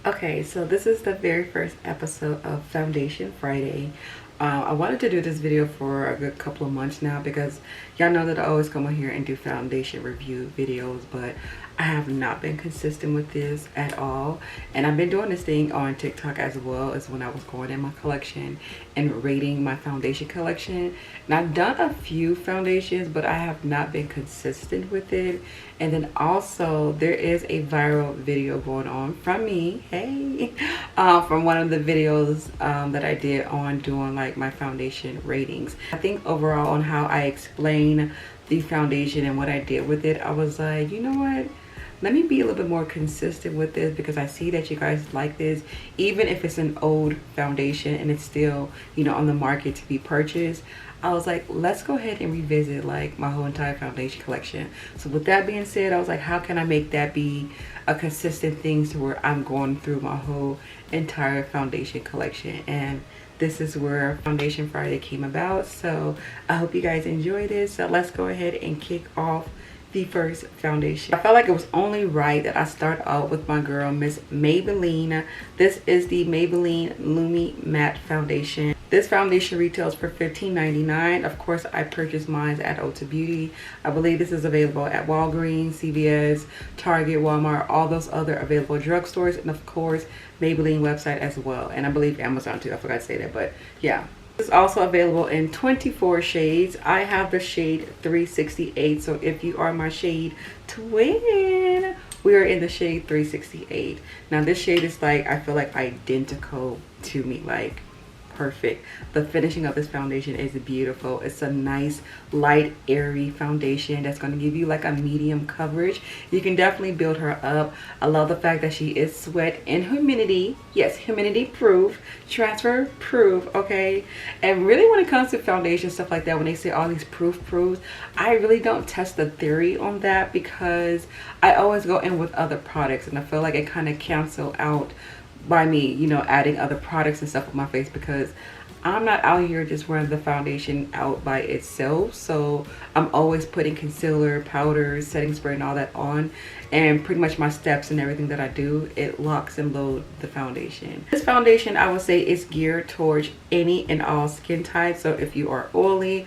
Okay, so this is the very first episode of Foundation Friday. I wanted to do this video for a good couple of months now because y'all know that I always come on here and do foundation review videos, but I have not been consistent with this at all. And I've been doing this thing on TikTok as well as when I was going in my collection and rating my foundation collection. And I've done a few foundations, but I have not been consistent with it. And then also there is a viral video going on from me, hey, from one of the videos that I did on doing like my foundation ratings. I think overall on how I explain the foundation and what I did with it, I was like, you know what? Let me be a little bit more consistent with this because I see that you guys like this, even if it's an old foundation and it's still, you know, on the market to be purchased. I was like, let's go ahead and revisit like my whole entire foundation collection. So with that being said, I was like, how can I make that be a consistent thing to where I'm going through my whole entire foundation collection? And this is where Foundation Friday came about. So I hope you guys enjoy this. So let's go ahead and kick off the first foundation. I felt like it was only right that I start out with my girl Miss Maybelline. This is the Maybelline Lumi Matte Foundation. This foundation retails for $15.99. Of course, I purchased mine at Ulta Beauty. I believe this is available at Walgreens, CVS, Target, Walmart, all those other available drugstores, and of course Maybelline website as well, and I believe Amazon too. I forgot to say that, but yeah. It's also available in 24 shades. I have the shade 368, so if you are my shade twin, we are in the shade 368. Now this shade is like, I feel like identical to me, like perfect. The finishing of this foundation is beautiful. It's a nice light airy foundation that's going to give you like a medium coverage. You can definitely build her up. I love the fact that she is sweat and humidity, yes, humidity proof, transfer proof, okay? And really when it comes to foundation stuff like that, when they say all these proofs, I really don't test the theory on that because I always go in with other products and I feel like it kind of cancel out by me, you know, adding other products and stuff on my face because I'm not out here just wearing the foundation out by itself. So I'm always putting concealer, powder, setting spray and all that on, and pretty much my steps and everything that I do, it locks and loads the foundation. This foundation, I would say, is geared towards any and all skin types. So if you are oily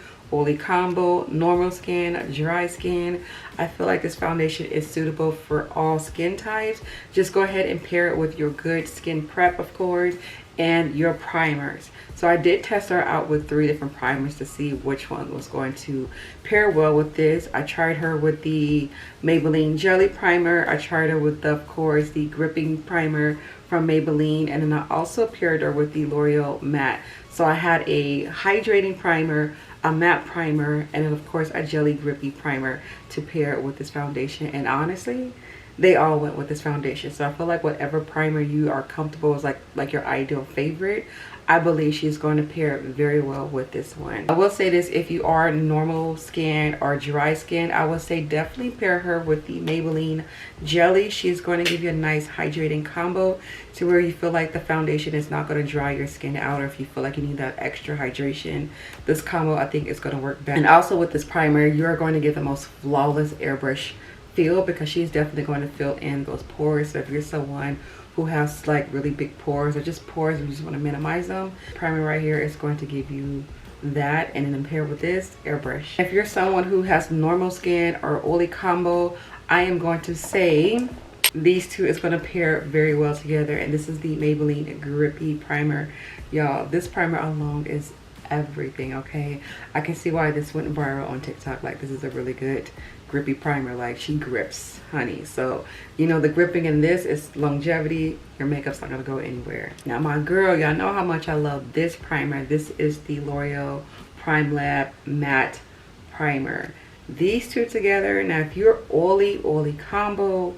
combo, normal skin, dry skin, I feel like this foundation is suitable for all skin types. Just go ahead and pair it with your good skin prep, of course, and your primers. So I did test her out with 3 different primers to see which one was going to pair well with this. I tried her with the Maybelline Jelly Primer. I tried her with, of course, the Gripping Primer from Maybelline, and then I also paired her with the L'Oreal Matte. So I had a hydrating primer, a matte primer, and then of course a jelly grippy primer to pair with this foundation. And honestly, they all went with this foundation. So I feel like whatever primer you are comfortable is like your ideal favorite, I believe she's going to pair very well with this one. I will say this, if you are normal skin or dry skin, I would say definitely pair her with the Maybelline Jelly. She's going to give you a nice hydrating combo to where you feel like the foundation is not going to dry your skin out, or if you feel like you need that extra hydration, this combo I think is going to work best. And also with this primer, you are going to get the most flawless airbrush feel because she's definitely going to fill in those pores. So if you're someone who has like really big pores or just pores and you just want to minimize them, primer right here is going to give you that, and then pair with this airbrush. If you're someone who has normal skin or oily combo, I am going to say these two is going to pair very well together. And this is the Maybelline Grippy Primer. Y'all, this primer alone is everything, okay? I can see why this went viral on TikTok. Like, this is a really good grippy primer. Like, she grips, honey. So you know the gripping in this is longevity. Your makeup's not gonna go anywhere. Now my girl, y'all know how much I love this primer. This is the L'Oreal Prime Lab Matte Primer. These two together, now if you're oily combo,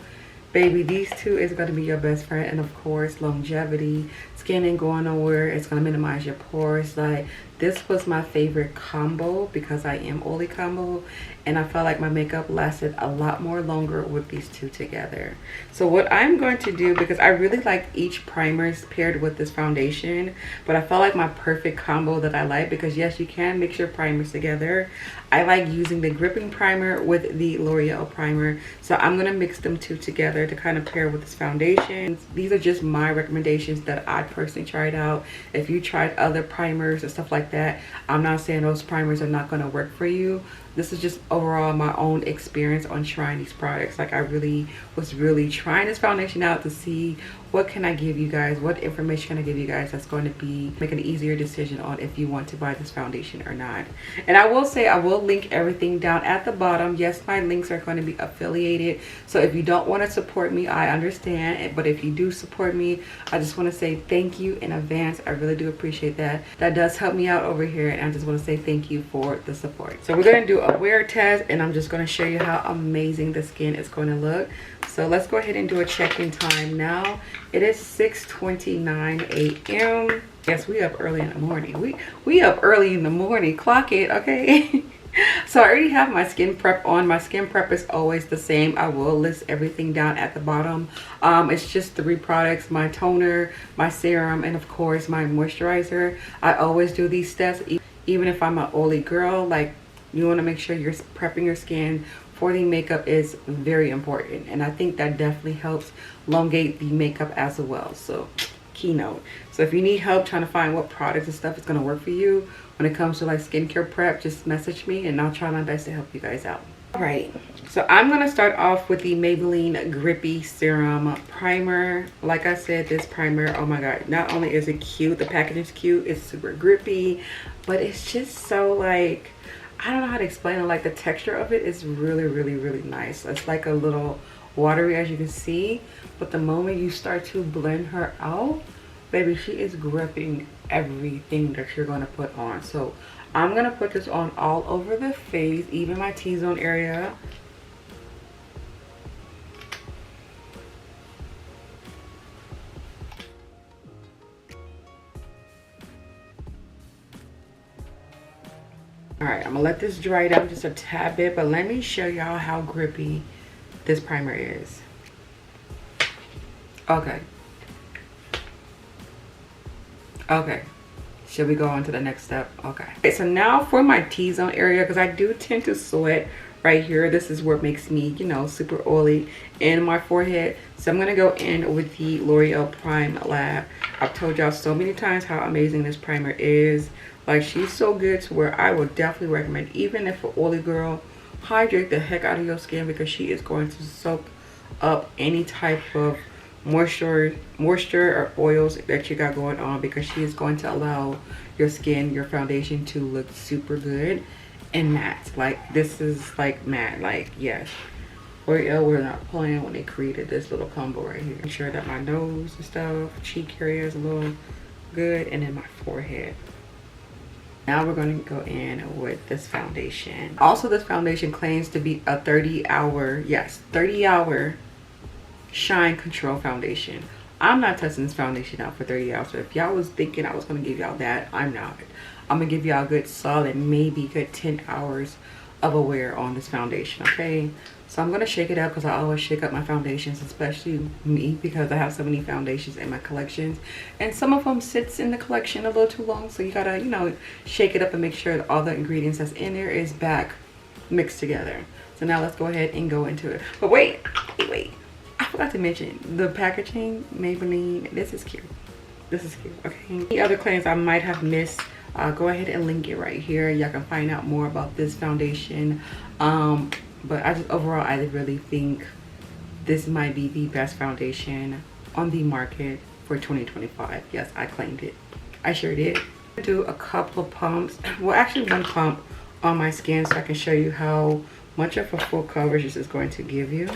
baby, these two is going to be your best friend. And of course, longevity, skin ain't going nowhere. It's going to minimize your pores. Like, this was my favorite combo because I am oily combo, and I felt like my makeup lasted a lot more longer with these two together. So what I'm going to do, because I really like each primers paired with this foundation, but I felt like my perfect combo that I like, because yes, you can mix your primers together. I like using the gripping primer with the L'Oreal primer, so I'm going to mix them two together to kind of pair with this foundation. These are just my recommendations that I personally tried out. If you tried other primers and stuff like that, I'm not saying those primers are not going to work for you. This is just overall my own experience on trying these products. Like, I really was trying this foundation out to see what can I give you guys, what information can I give you guys that's going to be make an easier decision on if you want to buy this foundation or not. And I will say, I will link everything down at the bottom. Yes, my links are going to be affiliated, so if you don't want to support me, I understand, but if you do support me, I just want to say thank you in advance. I really do appreciate that. That does help me out over here, and I just want to say thank you for the support. So we're going to do a wear test, and I'm just going to show you how amazing the skin is going to look. So let's go ahead and do a check-in time now. It is 6:29 a.m. Yes, we up early in the morning. We up early in the morning. Clock it, okay? So I already have my skin prep on. My skin prep is always the same. I will list everything down at the bottom. It's just 3 products: my toner, my serum, and of course my moisturizer. I always do these steps even if I'm an oily girl. Like, you want to make sure you're prepping your skin for the makeup is very important, and I think that definitely helps elongate the makeup as well. So keynote. So if you need help trying to find what products and stuff is going to work for you when it comes to like skincare prep, just message me and I'll try my best to help you guys out. All right, so I'm going to start off with the Maybelline Grippy Serum Primer. Like I said, this primer, oh my god, not only is it cute, the packaging is cute, it's super grippy, but it's just so, like, I don't know how to explain it. Like, the texture of it is really nice. It's like a little watery, as you can see, but the moment you start to blend her out, baby, she is gripping everything that you're going to put on. So I'm going to put this on all over the face, even my T-zone area. All right, I'm gonna let this dry down just a tad bit, but let me show y'all how grippy this primer is. Okay, should we go on to the next step? Okay, so now for my T-zone area, because I do tend to sweat right here. This is where it makes me, you know, super oily in my forehead. So I'm gonna go in with the L'Oreal Prime Lab. I've told y'all so many times how amazing this primer is. Like, she's so good to where I would definitely recommend, even if an oily girl, hydrate the heck out of your skin, because she is going to soak up any type of moisture or oils that you got going on, because she is going to allow your skin, your foundation, to look super good and matte. Like, this is like matte. Like, yes, L'Oreal were not playing when they created this little combo right here. Make sure that my nose and stuff, cheek area is a little good, and then my forehead. Now we're going to go in with this foundation. Also, this foundation claims to be a 30-hour, yes, 30-hour shine control foundation. I'm not testing this foundation out for 30 hours. So if y'all was thinking I was going to give y'all that, I'm not. I'm going to give y'all a good solid, maybe good 10 hours of a wear on this foundation, okay? So I'm going to shake it up, because I always shake up my foundations, especially me, because I have so many foundations in my collections. And some of them sits in the collection a little too long. So you got to, you know, shake it up and make sure that all the ingredients that's in there is back mixed together. So now let's go ahead and go into it. But wait. I forgot to mention the packaging. Maybelline, this is cute. This is cute, okay? The other claims I might have missed, go ahead and link it right here. Y'all can find out more about this foundation. But I just, overall, I really think this might be the best foundation on the market for 2025. Yes, I claimed it. I sure did. Do a couple of pumps. Well, actually one pump on my skin, so I can show you how much of a full coverage this is going to give you.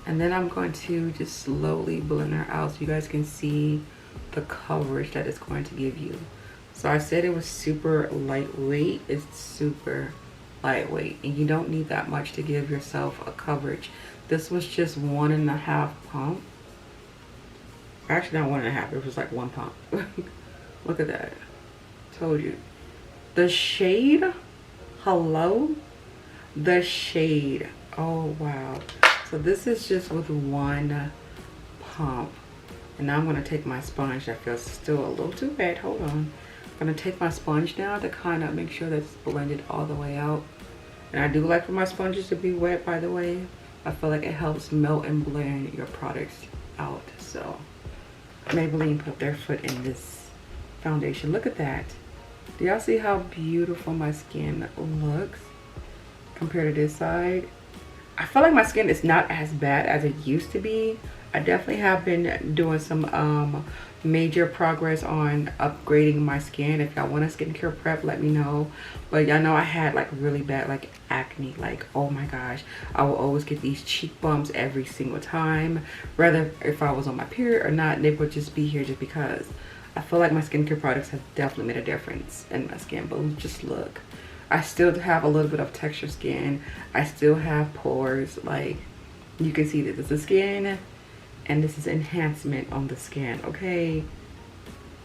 And then I'm going to just slowly blend her out so you guys can see the coverage that it's going to give you. So I said it was super lightweight. It's super lightweight, and you don't need that much to give yourself a coverage. This was just 1.5 pump. Actually, not 1.5, it was like 1 pump. Look at that. Told you. The shade, hello, the shade, oh wow. So this is just with one pump. And now I'm going to take my sponge. That feels still a little too wet. Hold on. I'm going to take my sponge now to kind of make sure that's blended all the way out. And I do like for my sponges to be wet, by the way. I feel like it helps melt and blend your products out. So Maybelline put their foot in this foundation. Look at that. Do y'all see how beautiful my skin looks compared to this side? I feel like my skin is not as bad as it used to be. I definitely have been doing some major progress on upgrading my skin. If y'all want a skincare prep, let me know. But y'all know I had like really bad like acne. Like, oh my gosh, I will always get these cheek bumps every single time, whether if I was on my period or not. They would just be here just because. I feel like my skincare products have definitely made a difference in my skin. But just look, I still have a little bit of texture skin. I still have pores. Like, you can see that this is skin and this is enhancement on the skin, okay?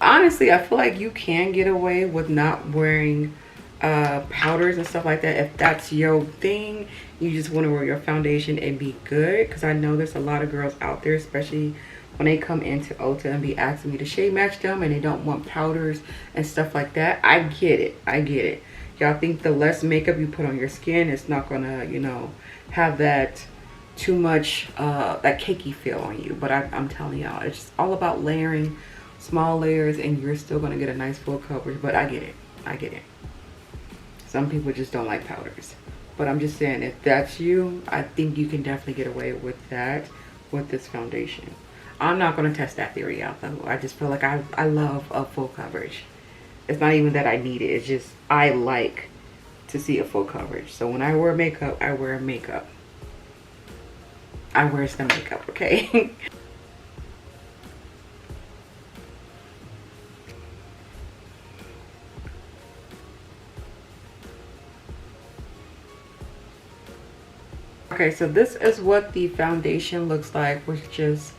Honestly, I feel like you can get away with not wearing powders and stuff like that. If that's your thing, you just want to wear your foundation and be good. Because I know there's a lot of girls out there, especially when they come into Ulta and be asking me to shade match them and they don't want powders and stuff like that. I get it. I get it. Y'all think the less makeup you put on your skin, it's not gonna, you know, have that too much that cakey feel on you. But I'm telling y'all, it's just all about layering small layers and you're still gonna get a nice full coverage. But I get it. I get it. Some people just don't like powders. But I'm just saying, if that's you, I think you can definitely get away with that with this foundation. I'm not going to test that theory out though. I just feel like I love a full coverage. It's not even that I need it. It's just I like to see a full coverage. So when I wear makeup, I wear makeup. I wear some makeup, okay? Okay, so this is what the foundation looks like with just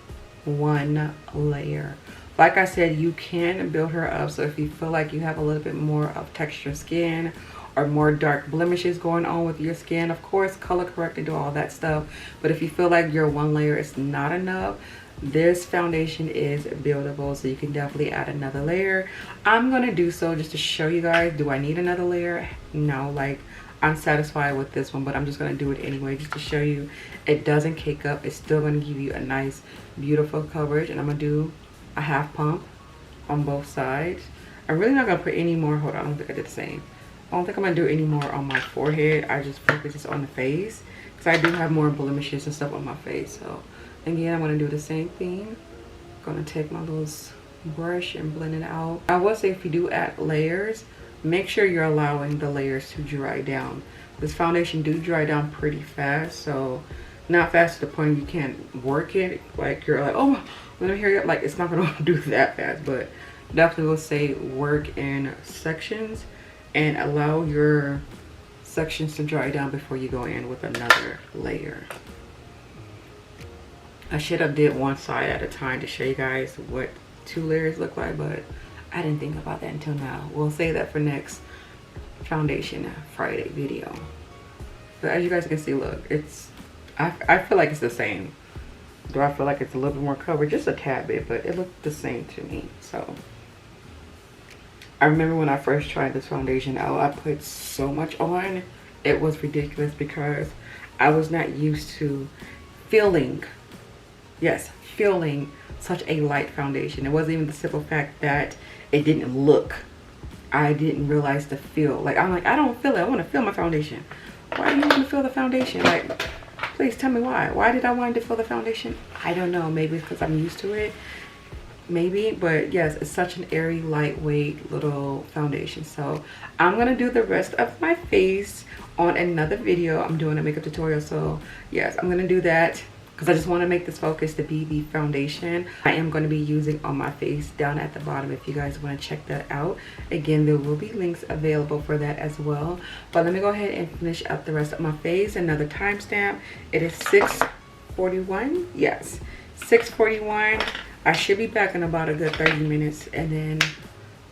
one layer. Like I said, you can build her up. So if you feel like you have a little bit more of texture skin or more dark blemishes going on with your skin, of course color correct and do all that stuff. But if you feel like your one layer is not enough, this foundation is buildable, so you can definitely add another layer. I'm gonna do so just to show you guys. Do I need another layer? No, like I'm satisfied with this one, but I'm just going to do it anyway just to show you it doesn't cake up. It's still going to give you a nice beautiful coverage. And I'm going to do a half pump on both sides. I'm really not going to put any more. Hold on, I don't think I did the same. I don't think I'm going to do any more on my forehead. I just focus this on the face because I do have more blemishes and stuff on my face. So again, I'm going to do the same thing. I'm going to take my little brush and blend it out. I will say if you do add layers, make sure you're allowing the layers to dry down. This foundation do dry down pretty fast, so not fast to the point you can't work it. Like you're like, oh, let me hurry up. Like it's not gonna do that fast, but definitely will say work in sections and allow your sections to dry down before you go in with another layer. I should have did one side at a time to show you guys what 2 layers look like, but I didn't think about that until now. We'll save that for next Foundation Friday video. But as you guys can see, look, it's I feel like it's the same. Do I feel like it's a little bit more covered? Just a tad bit, but it looked the same to me. So I remember when I first tried this foundation out, I put so much on. It was ridiculous because I was not used to feeling, yes, feeling such a light foundation. It wasn't even the simple fact that it didn't look. I didn't realize the feel. Like I'm like, I don't feel it. I want to feel my foundation. Why do you want to feel the foundation? Like, please tell me why. Why did I want to feel the foundation? I don't know. Maybe it's because I'm used to it. Maybe, but yes, it's such an airy, lightweight little foundation. So I'm gonna do the rest of my face on another video. I'm doing a makeup tutorial, so yes, I'm gonna do that because I just want to make this focus to be the foundation I am going to be using on my face down at the bottom. If you guys want to check that out, again, there will be links available for that as well. But let me go ahead and finish up the rest of my face. Another timestamp, it is 6:41. Yes, 6:41. I should be back in about a good 30 minutes, and then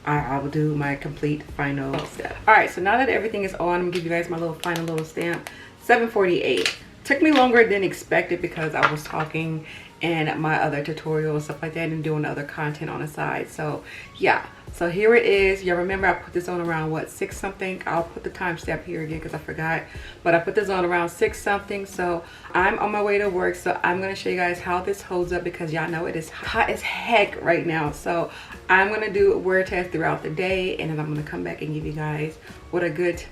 I will do my complete final step. All right, so now that everything is on, I'm gonna give you guys my final little stamp. 7:48. Took me longer than expected because I was talking in my other tutorial and stuff like that and doing other content on the side. So yeah, so here it is. Y'all remember I put this on around what, 6 something? I'll put the timestamp here again because I forgot, but I put this on around 6 something. So I'm on my way to work, so I'm gonna show you guys how this holds up because y'all know it is hot as heck right now. So I'm gonna do a wear test throughout the day, and then I'm gonna come back and give you guys what a good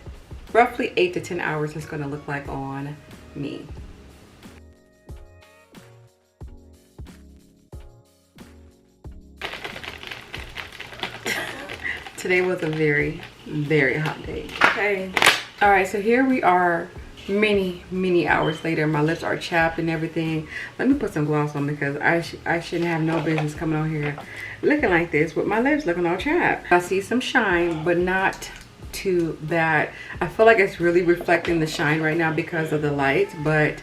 roughly 8 to 10 hours is gonna look like on me. Today was a very, very hot day. Okay. All right, so here we are many hours later. My lips are chapped and everything. Let me put some gloss on because I shouldn't have no business coming on here looking like this with my lips looking all chapped. I see some shine, but not too bad. I feel like it's really reflecting the shine right now because of the light, but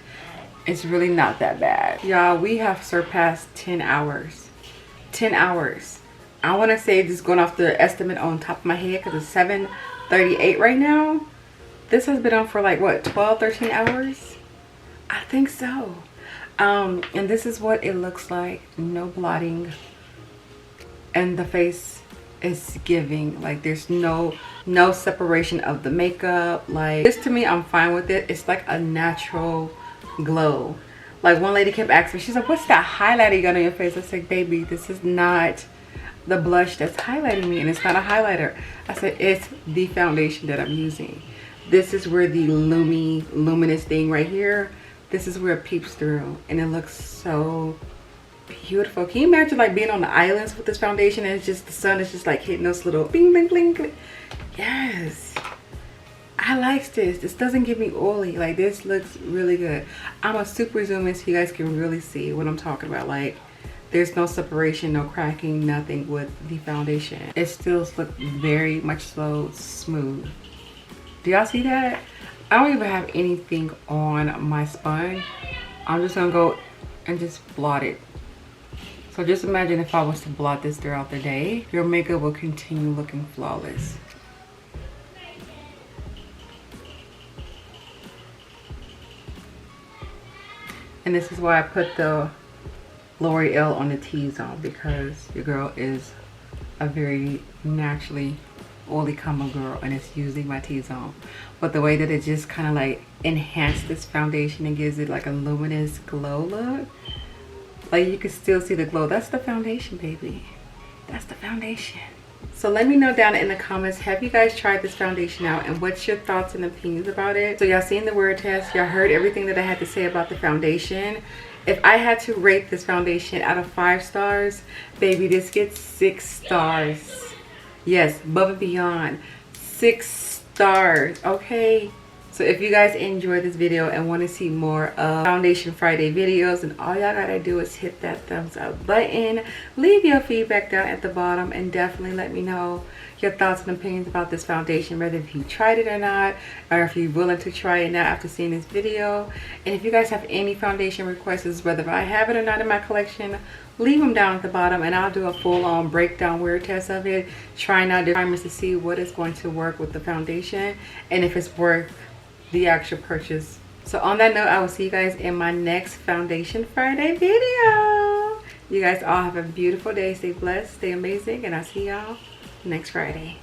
it's really not that bad. Y'all, we have surpassed 10 hours. 10 hours. I want to say, just going off the estimate on top of my head, because it's 7:38 right now. This has been on for like what, 12-13 hours? I think so. And this is what it looks like. No blotting, and the face is giving, like there's no separation of the makeup. Like this, to me, I'm fine with it. It's like a natural glow. Like one lady kept asking me, she's like, what's that highlighter you got on your face? I said, baby, this is not the blush that's highlighting me, and it's not a highlighter. I said, it's the foundation that I'm using. This is where the luminous thing right here, this is where it peeps through, and it looks so beautiful. Can you imagine like being on the islands with this foundation and it's just the sun is just like hitting those little bling bling bling bling? Yes, I like this. This doesn't get me oily. Like this looks really good. I'm gonna super zoom in so you guys can really see what I'm talking about. Like there's no separation, no cracking, nothing with the foundation. It still looks very much so smooth. Do y'all see that? I don't even have anything on my spine. I'm just gonna go and just blot it. So just imagine if I was to blot this throughout the day, your makeup will continue looking flawless. And this is why I put the L'Oreal on the T-zone, because your girl is a very naturally oily combo girl and it's using my T-zone. But the way that it just kind of like enhanced this foundation and gives it like a luminous glow look, like you can still see the glow. That's the foundation, baby. That's the foundation. So let me know down in the comments, have you guys tried this foundation out and what's your thoughts and opinions about it? So y'all seen the wear test, y'all heard everything that I had to say about the foundation. If I had to rate this foundation out of 5 stars, baby, this gets 6 stars. Yes, above and beyond, 6 stars. Okay, so if you guys enjoyed this video and want to see more of Foundation Friday videos, then all y'all gotta do is hit that thumbs up button, leave your feedback down at the bottom, and definitely let me know your thoughts and opinions about this foundation, whether if you tried it or not, or if you're willing to try it now after seeing this video. And if you guys have any foundation requests, whether I have it or not in my collection, leave them down at the bottom and I'll do a full-on breakdown wear test of it, trying out different primers to see what is going to work with the foundation and if it's worth the actual purchase. So on that note, I will see you guys in my next Foundation Friday video. You guys all have a beautiful day. Stay blessed, stay amazing, and I'll see y'all next Friday.